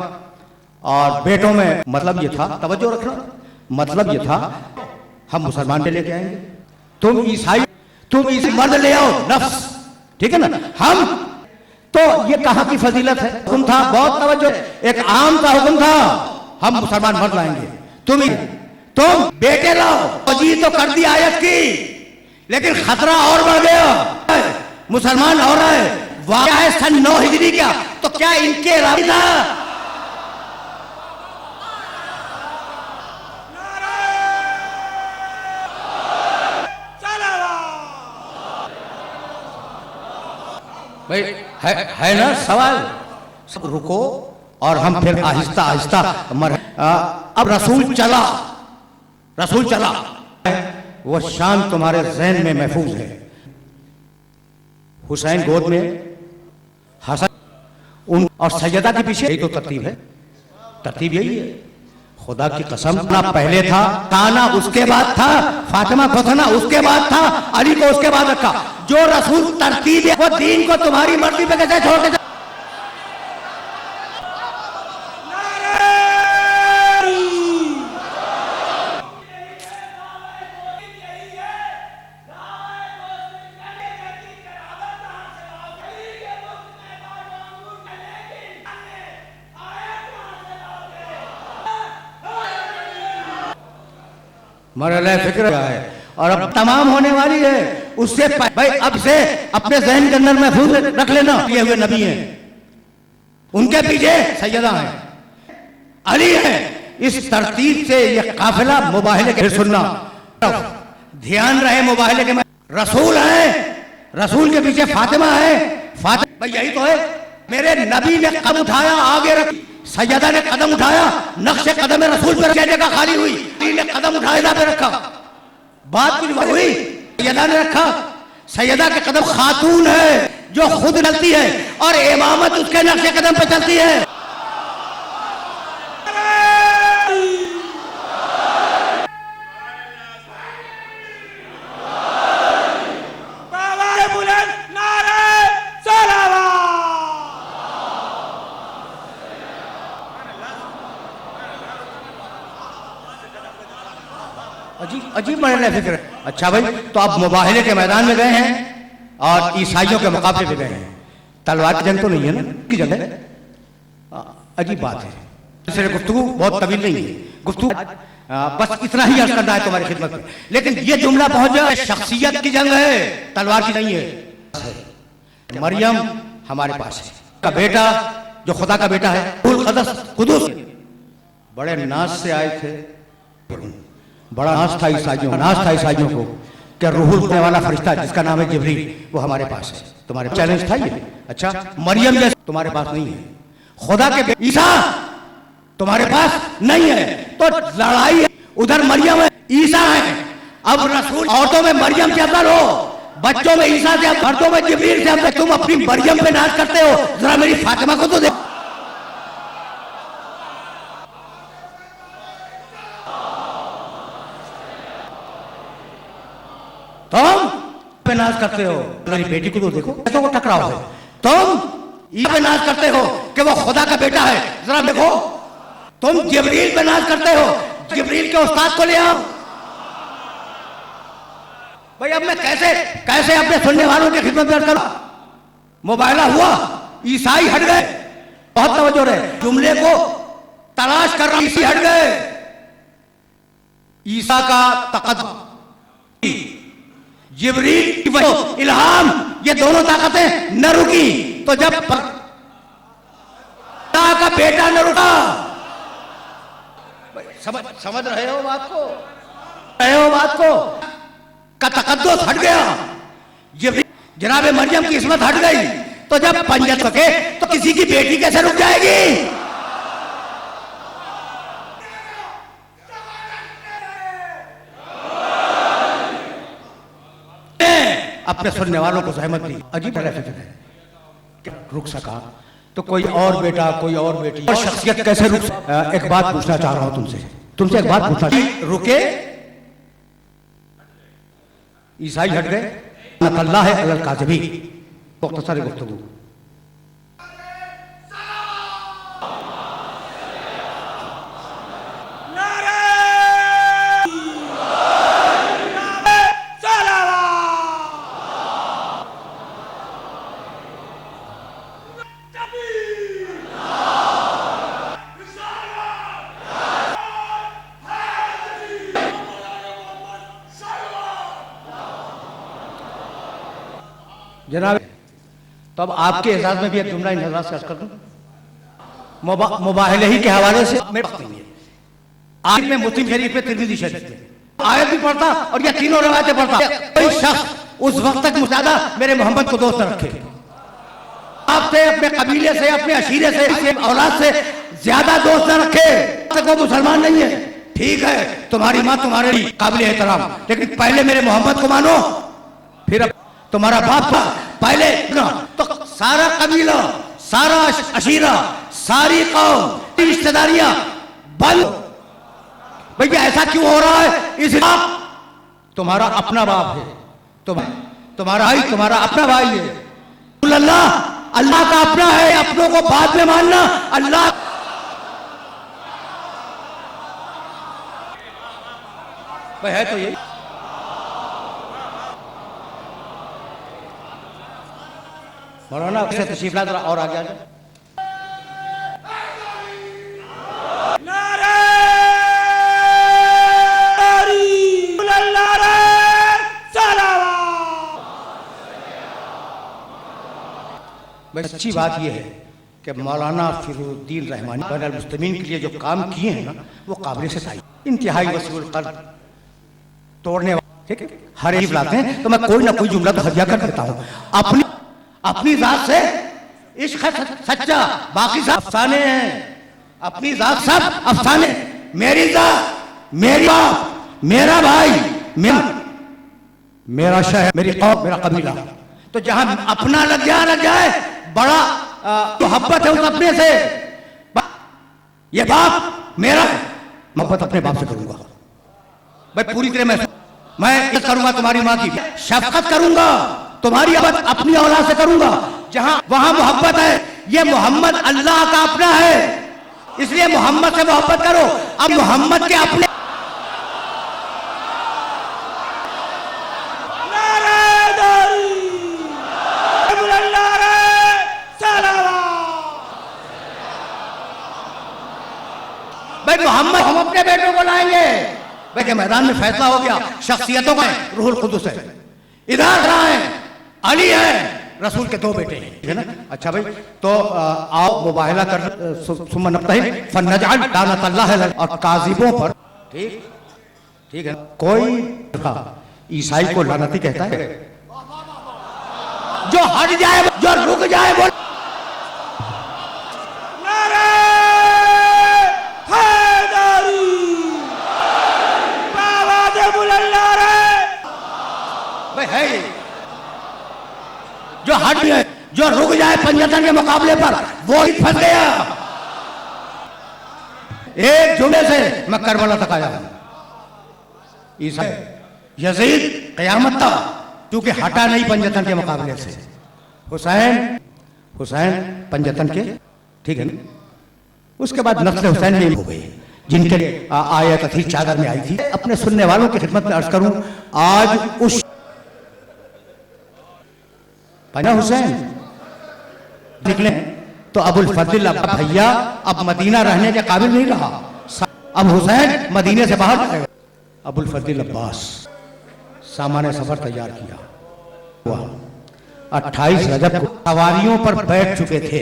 और बेटों में मतलब ये था, तवज्जो रखना, मतलब ये था हम मुसलमान पे लेके आएंगे, तुम ईसाई मर्द ले आओ नफ्स, ठीक है ना। हम तो ये कहां की फजीलत है। हुक्म था, बहुत तवज्जो, एक आम का हुक्म था, हम मुसलमान मर्द लाएंगे, तुम बेटे लाओ। जी तो कर दी आयत की, लेकिन खतरा और बढ़ गया, मुसलमान हो रहा है। वाक़या है सन 9 हिजरी क्या, तो क्या इनके राबिता भाई है ना सवाल। सब रुको और हम फिर आहिस्ता आहिस्ता अब रसूल चला, वो शान तुम्हारे ज़हन में महफूज है। हुसैन गोद में, हसन उन और सैयदा के पीछे। यही तो तरतीब है, तरतीब यही है। खुदा की कसम, ना पहले था ताना, उसके बाद था फातिमा को, था ना उसके बाद था अली को, उसके बाद रखा। जो रसूल तरतीब है वो दीन को तुम्हारी मर्जी पे कैसे छोड़ के मरला फिक्र है और अब तमाम होने वाली है। उससे भाई अब से अपने जहन के अंदर महफूज रख लेना, ये हुए नबी हैं, उनके पीछे सैयदा हैं, अली है। इस तरतीब से ये काफिला मुबाहले के सुनना, ध्यान रहे मुबाहले के। रसूल है, रसूल के पीछे फातिमा है, फातिमा भाई यही तो है। मेरे नबी ने कदम उठाया, आगे रख, सैयदा ने कदम उठाया, नक्शे कदम रसूल पर जगह खाली हुई, ने कदम उठाया पे रखा, बात कुछ हुई, सैयदा ने रखा। सैयदा के कदम खातून है जो खुद चलती है और इमामत उसके नक्शे कदम पे चलती है। अजीब मरने फिक्र। अच्छा भाई, तो आप मुबाहले के मैदान में गए हैं और ईसाइयों के मुकाबले में गए हैं। तलवार की जंग तो नहीं है ना, की जंग है। अजीब बात है। दूसरे गुफ्तगू बहुत तवील नहीं है, गुफ्तगू बस इतना ही अर्ज करना है तुम्हारी खिदमत में। लेकिन ये जुमला पहुंच जाए, शख्सियत की जंग है, तलवार की नहीं है। मरियम हमारे पास है, का बेटा जो खुदा का बेटा है, कुदूस, बड़े नाज से आए थे, बड़ा नाज था ईसाइयों को कि रूहुल होने वाला फरिश्ता जिसका नाम है जिब्रील, वो हमारे पास है। तुम्हारे चैलेंज था ये। अच्छा, मरियम जैसे तुम्हारे पास नहीं है, खुदा के ईसा तुम्हारे पास नहीं है, तो लड़ाई है। उधर मरियम है, ईसा है। अब रसूल औरतों में मरियम से अफजल हो, बच्चों में ईसा से, मर्दों में जिब्रील से अफजल। तुम अपनी मरियम पे नाज करते हो, जरा मेरी फातिमा को तो देखो। तुम पे नाज करते हो, मेरी बेटी को तो देखो, कैसे वो टकराव है। तुम ये पे नाज करते हो कि वो खुदा का बेटा है, जरा देखो। तुम जिब्रील पे नाज करते हो, जिब्रील के उस्ताद को ले आओ। भाई अब मैं कैसे अपने सुनने वालों की खिदमत में करूं। मुबाहला हुआ, ईसाई हट गए, बहुत तवज्जो रहे, जुमले को तलाश कर रहा, ईसाई हट गए। ईसा का तकद्दुम, जिब्रील इल्हाम, ये दोनों ताकतें न रुकी तो जब का बेटा न रुका। समझ रहे हो बात को का तकद्दुस हट गया, जिब्रील जनाब मरियम की इस्मत हट गई, तो जब पंजत सके तो किसी की बेटी कैसे रुक जाएगी। अपने सुनने वालों को सहमत दी। अजीब फिक्र है, क्या रुक सका तो कोई और बेटा, कोई और बेटी और शख्सियत कैसे रुक सका। एक बात पूछना चाह रहा हूं तुमसे एक बात पूछना, रुके ईसाई हट गए, अल्लाह है अलल काज़िबी। मुख्तसर गुफ्तगू। जनाब, तो अब आपके एजाज में भी एक जुमला इन हज़रात से अर्ज कर दूं, मुबाहले ही के हवाले से। आज में मुस्लिम शरीफ में तिरमिज़ी शरीफ आयत भी पढ़ता और ये तीनों रवायतें पढ़ता। कोई शख्स उस वक्त तक मुजादा मेरे मोहम्मद को दोस्त रखे, आपसे, अपने कबीले से, अपने अशीरे से, औलाद से ज्यादा दोस्त न रखे। वो मुसलमान नहीं है, ठीक है, तुम्हारी माँ तुम्हारे लिए काबिल एहतराम, लेकिन पहले मेरे मोहम्मद को मानो, फिर तुम्हारा बाप था पहले तो सारा कबीला, सारा अशीरा, सारी कौम, रिश्तेदारियां बंद। भैया ऐसा क्यों हो रहा है? इस बाप तुम्हारा अपना बाप है, तुम्हारा ही तुम्हारा अपना भाई है। अल्लाह अल्लाह का अपना है, अपनों को बाद में मानना। अल्लाह भाई है तो यही। मौलाना से तशरीफ ला, जरा और आगे आ जाए। भाई सच्ची बात यह है कि मौलाना फिरोजुद्दीन रहमानी बैनुल मुस्लिमीन के लिए जो काम किए हैं ना, वो काबिल से तारीफ, इंतहाई वसीउल क़ल्ब, तोड़ने वाले। ठीक है, हर एक लाते हैं तो मैं कोई ना कोई जुमला तो हदिया कर देता हूँ। अपनी जात से इश्क है सच्चा, बाकी सब अफसाने हैं। अपनी जात सब अफसाने। मेरी जात, मेरी बाप, मेरा भाई, मेरा शहर, मेरी कौम, मेरा कबीला। तो जहां अपना लग जाए बड़ा मोहब्बत है उस अपने से। ये बाप मेरा है, मोहब्बत अपने बाप से करूंगा भाई पूरी तरह। मैं इज्जत करूंगा तुम्हारी माँ की, शफकत करूंगा तुम्हारी अपनी औलाद से करूंगा। जहां वहां मोहब्बत है, ये मोहम्मद अल्लाह का अपना है, इसलिए मोहम्मद से मोहब्बत करो। अब मोहम्मद के अपने भाई मोहम्मद हम अपने बेटों को लाएंगे। भाई के मैदान में फैसला हो गया, शख्सियतों का रूहुल कुद्दुस है, इधर है, अली है, रसूल के 2 बेटे हैं, ठीक है ना। अच्छा भाई तो आओ मुबाहला कर सुमन फन्नजअल लानतल्लाह और काज़िबों पर। ठीक है। कोई ईसाई को लानती कहता है? जो हट जाए, जो रुक जाए, बोल है। जो हट जाए, जो रुक जाए पंजतन के मुकाबले पर, वो ही फंस गया। एक जुमे से मैं करबला तक आया हूं। ईसाई यजीद कयामत तक, क्योंकि हटा नहीं पंजतन के मुकाबले से। हुसैन पंजतन के, ठीक है ना। उसके बाद नस्ल हुसैन में हो गई, जिनके लिए आयत थी चादर में आई थी। अपने सुनने वालों की खिदमत में अर्ज करूं, आज उस पना हुसैन निकले तो अबुल फजल भैया अब मदीना रहने के काबिल नहीं रहा। अब हुसैन मदीने से बाहर गए। अबुल फजल अब्बास सामान्य सफर तैयार किया। 28 रजब को सवारियों पर बैठ चुके थे,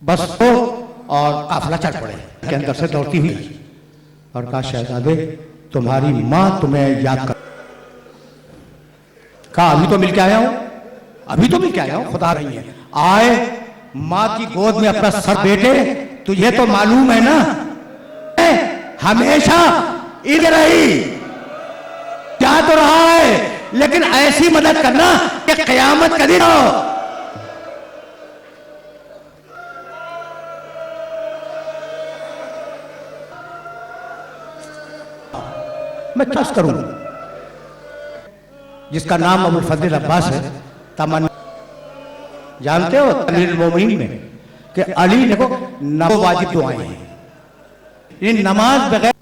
बस तो और काफिला चढ़ पड़े के अंदर से दौड़ती हुई और कहा, शहजादे तुम्हारी माँ तुम्हें याद कर। कहा अभी तो मिल के आया हूं, खुदा रही है। आए माँ की गोद में अपना सर बेटे, तुझे तो मालूम है ना हमेशा इधर रही, क्या तो रहा है, लेकिन ऐसी मदद करना कि कयामत का दिन हो। मैं ट्रस्ट करूं। जिसका नाम अबुल फजल अब्बास है, तमन्ना जानते हो अमीरुल मोमिनीन में कि अली ने को 9 वाजिब दुआएं हैं। इन नमाज बगैर,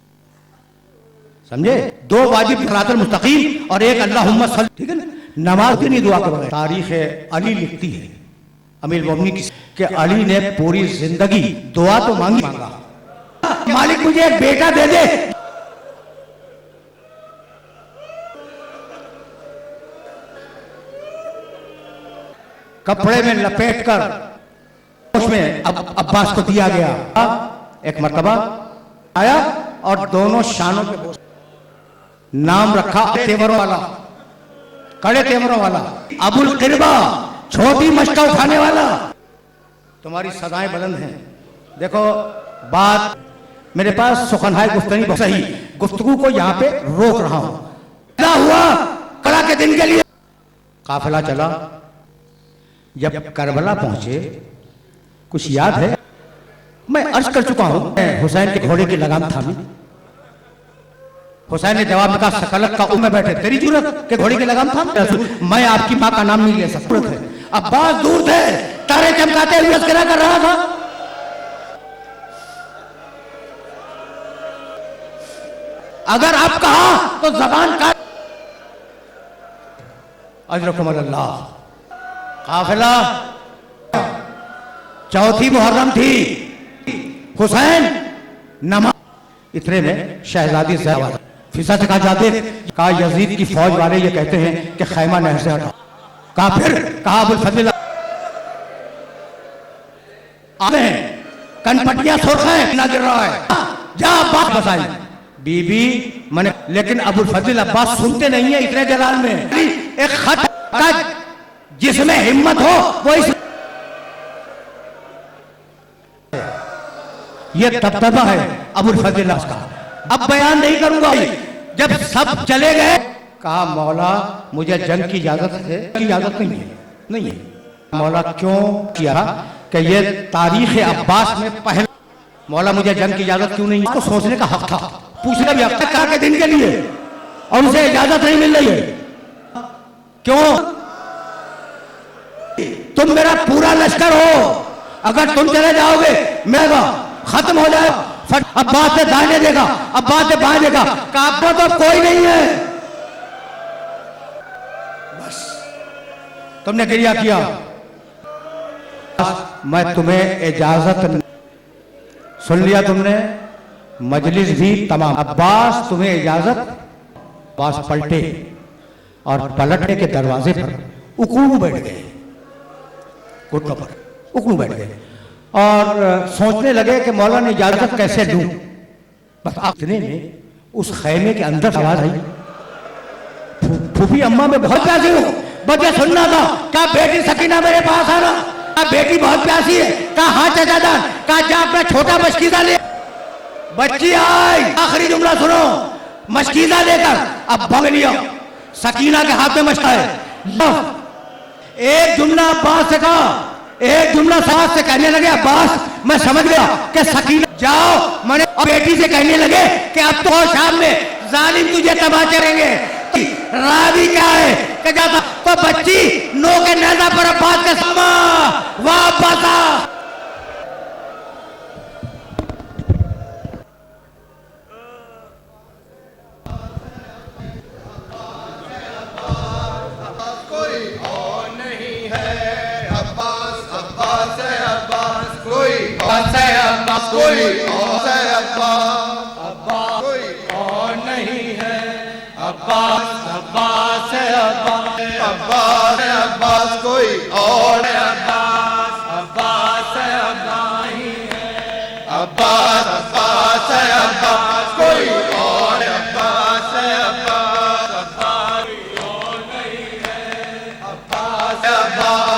समझे, 2 वाजिब सिरातुल मुस्तकीम और एक अल्लाहुम्मा सल्ली, ठीक है ना। नमाज की नहीं दुआ के बगैर। तारीख अली लिखती है अमीरुल मोमिनीन की कि अली ने पूरी जिंदगी दुआ तो मांगा, मालिक मुझे एक बेटा दे दे। कपड़े में लपेटकर उसमें अब्बास को दिया गया। एक मर्तबा आया और दोनों शानों पे नाम रखा तेवरों वाला, कड़े तेवरों वाला, अबुल किरबा, छोटी मशका उठाने वाला। तुम्हारी सदाएं बुलंद हैं। देखो बात मेरे पास सुखनहाय गुफ्तनी सही गुफ्तगू को यहाँ पे रोक रहा हूं। क्या हुआ कड़ा के दिन के लिए काफिला चला, जब करबला पहुंचे, कुछ याद है? मैं अर्ज कर चुका हूं, हुसैन के घोड़े की लगाम थामी। हुसैन ने जवाब में कहा, सकलत का में बैठे, तेरी जरूरत के घोड़े की लगाम थाम? मैं आपकी मां का नाम नहीं ले सकता है। अब्बास दूर थे, तारे चमकाते हुए तस्करा कर रहा था। अगर आप कहा तो जबान का अजरकुम अल्लाह। काफिला चौथी मुहर्रम थी, हुसैन नमाज। इतने में शहजादी से आवाज, फिजा से कहा, जाते कहा यजीद की फौज वाले ये कहते हैं कि खैमा नहर से हटाओ। कहा फिर, कहा अबुल फजल आए, कनपटियां सुरखाएं, ना गिर रहा है, जा बात बताई। बीबी मैंने, लेकिन अबुल फजल अब्बास सुनते नहीं है इतने जलाल में। एक खत का जिसमें हिम्मत हो वो इस, ये तबतबा है अबुल फजल का। अब बयान नहीं करूंगा। जब सब चले गए, कहा मौला मुझे जंग की इजाजत है? की इजाजत नहीं है, नहीं है। मौला क्यों किया? कि ये तारीख अब्बास में पहले, मौला मुझे जंग की इजाजत क्यों नहीं? तो सोचने का हक था, पूछने भी हक था के दिन के लिए, और उसे इजाजत नहीं मिल रही है। क्यों? तुम मेरा पूरा लश्कर हो, अगर तुम चले जाओगे मेरा खत्म हो जाएगा। अब्बास से दाहिने देगा, अब्बास से बाएं देगा, काबा तो कोई नहीं है। बस तुमने क्रिया किया, मैं तुम्हें इजाजत, सुन लिया तुमने, मजलिस भी तमाम। अब्बास तुम्हें इजाजत। अब्बास पलटे और पलटने के दरवाजे पर उकड़ू बैठ गए, घुटनों पर उकड़ू बैठ गए और सोचने लगे कि मौला ने इजाजत कैसे दूं। बस इतने में उस खैमे के अंदर आवाज आई, फूफी अम्मा मैं बहुत प्यासी हूं, बच्चे सुनना था। क्या बेटी सकीना मेरे पास आना? क्या बेटी बहुत प्यासी है? क्या हाँ चाचा जान? क्या जा अपना छोटा मशकीजा ले। बच्ची आई, आखिरी जुमला सुनो, मशकीजा लेकर अब भग लिया। सकीना के हाथ में मशका है। एक जुमला अब्बास से कहा, एक जुमला सास से कहने लगे अब्बास, मैं समझ गया कि सकीना जाओ। मैंने बेटी से कहने लगे कि अब तो शाम में जालिम तुझे तबाह करेंगे। रावी क्या है कि जाता तो बच्ची नो के नैजा पर अब्बास के समा वापस आ। कोई और नहीं है अब्बास, अब्बास है अब्बास, अब्बास है अब्बास, कोई और अब्बास, अब्बास है अब्बास ही है अब्बास, अब्बास है अब्बास, कोई और अब्बास है अब्बास, अब्बास और नहीं है अब्बास, अब्बास